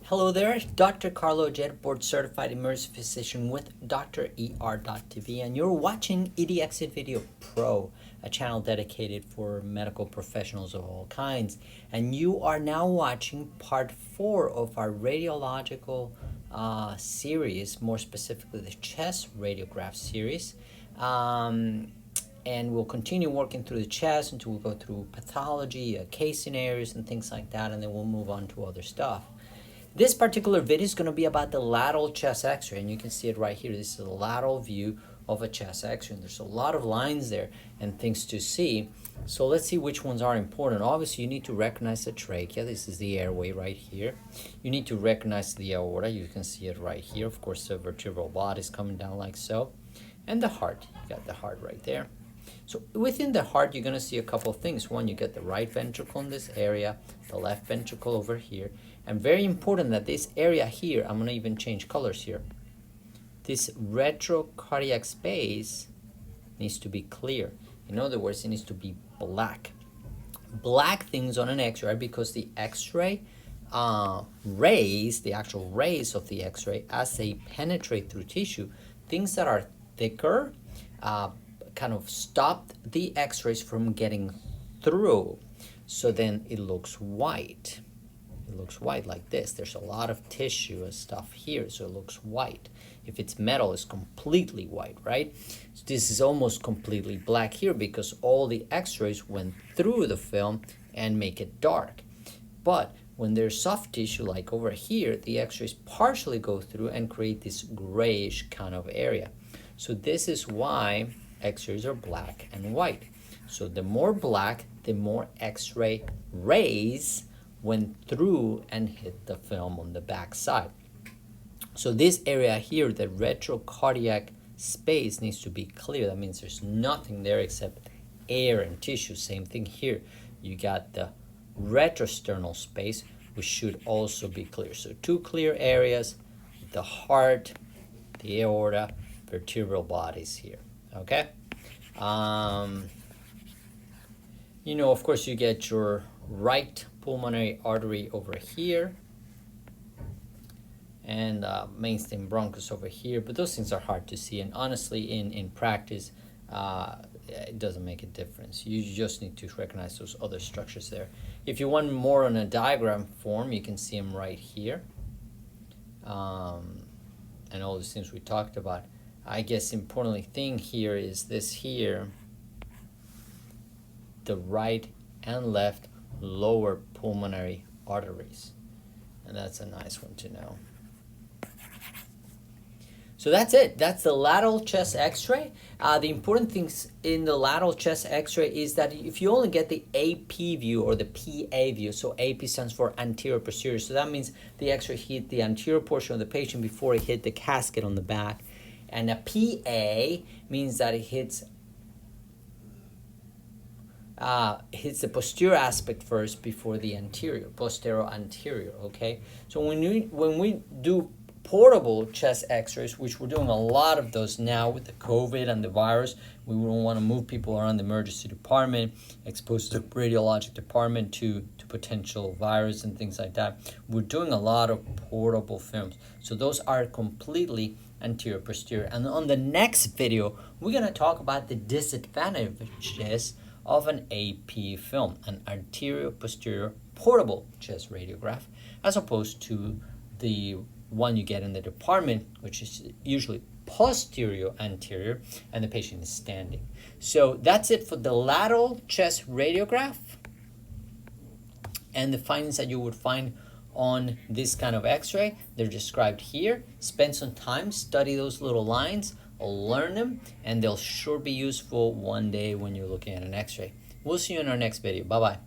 Hello there, Dr. Carlo Jet, board certified immersive physician with DrER.tv, and you're watching ED Video Pro, a channel dedicated for medical professionals of all kinds. And you are now watching part 4 of our radiological series, more specifically the chest radiograph series. And we'll continue working through the chest until we go through pathology, case scenarios, and things like that, and then we'll move on to other stuff. This particular video is going to be about the lateral chest x-ray, and you can see it right here. This is a lateral view of a chest x-ray, and there's a lot of lines there and things to see. So let's see which ones are important. Obviously, you need to recognize the trachea. This is the airway right here. You need to recognize the aorta. You can see it right here. Of course, the vertebral body is coming down like so. And the heart. You got the heart right there. So within the heart, you're going to see a couple of things. One, you get the right ventricle in this area, the left ventricle over here. And very important that this area here, I'm going to even change colors here. This retrocardiac space needs to be clear. In other words, it needs to be black. Black things on an x-ray because the x-ray rays, the actual rays of the x-ray, as they penetrate through tissue, things that are thicker, kind of stop the x-rays from getting through. So then it looks white. It looks white like this. There's a lot of tissue and stuff here, so it looks white. If it's metal, it's completely white, right? So this is almost completely black here because all the x-rays went through the film and make it dark. But when there's soft tissue, like over here, the x-rays partially go through and create this grayish kind of area. So this is why x-rays are black and white. So the more black, the more x-ray rays went through and hit the film on the back side. So this area here, the retrocardiac space, needs to be clear. That means there's nothing there except air and tissue. Same thing here. You got the retrosternal space, which should also be clear. So two clear areas, the heart, the aorta, vertebral bodies here. Okay? Of course, you get your right pulmonary artery over here and mainstem bronchus over here, but those things are hard to see, and honestly in practice it doesn't make a difference. You just need to recognize those other structures there. If you want more on a diagram form, you can see them right here, and all these things we talked about. I guess importantly thing here is this here, the right and left lower pulmonary arteries, and that's a nice one to know. So that's it. That's the lateral chest x-ray. The important things in the lateral chest x-ray is that if you only get the AP view or the PA view, so AP stands for anterior posterior, so that means the x-ray hit the anterior portion of the patient before it hit the casket on the back, and a PA means that it hits the posterior aspect first before the anterior, posterior anterior, okay? So when we do portable chest x-rays, which we're doing a lot of those now with the COVID and the virus, we don't want to move people around the emergency department, exposed to the radiologic department to potential virus and things like that. We're doing a lot of portable films. So those are completely anterior posterior. And on the next video, we're going to talk about the disadvantages of an AP film, an anterior posterior portable chest radiograph, as opposed to the one you get in the department, which is usually posterior anterior, and the patient is standing. So that's it for the lateral chest radiograph and the findings that you would find on this kind of x-ray. They're described here. Spend some time, study those little lines, learn them, and they'll sure be useful one day when you're looking at an x-ray. We'll see you in our next video. Bye-bye.